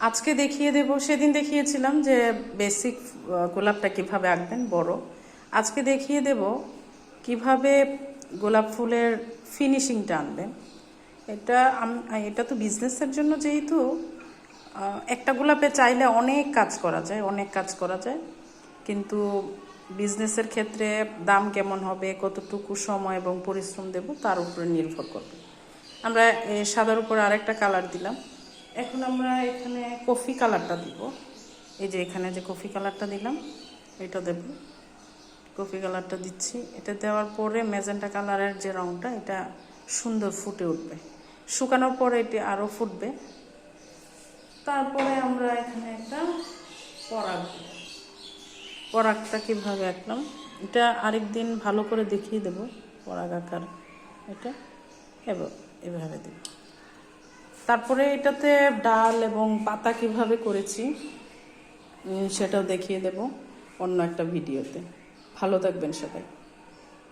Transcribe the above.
আজকে দেখিয়ে দেব। সেদিন দেখিয়েছিলাম যে বেসিক গোলাপটা কিভাবে আঁকবেন বড়। আজকে দেখিয়ে দেব কিভাবে গোলাপ ফুলের ফিনিশিংটা আনবেন। এটা তো বিজনেসের জন্য, যেহেতু একটা গোলাপে চাইলে অনেক কাজ করা যায়, কিন্তু বিজনেসের ক্ষেত্রে দাম কেমন হবে, কতটুকু সময় এবং পরিশ্রম দেব তার উপরে নির্ভর করবে। আমরা সাদার উপরে আরেকটা কালার দিলাম। এখন আমরা এখানে কফি কালারটা দিব। এই যে এখানে যে কফি কালারটা দিলাম, এটা দেব। কফি কালারটা দিচ্ছি। এটা দেওয়ার পরে ম্যাজেন্টা কালারের যে রঙটা, এটা সুন্দর ফুটে উঠবে। শুকানোর পরে এটি আরও ফুটবে। তারপরে আমরা এখানে একটা পরাগটা কীভাবে আঁকলাম, এটা আরেকদিন ভালো করে দেখিয়ে দেব। পরাগ আঁকার এটা এভাবে দেব। তারপরে এটাতে ডাল এবং পাতা কিভাবে করেছি সেটাও দেখিয়ে দেব অন্য একটা ভিডিওতে। ভালো থাকবেন সবাই।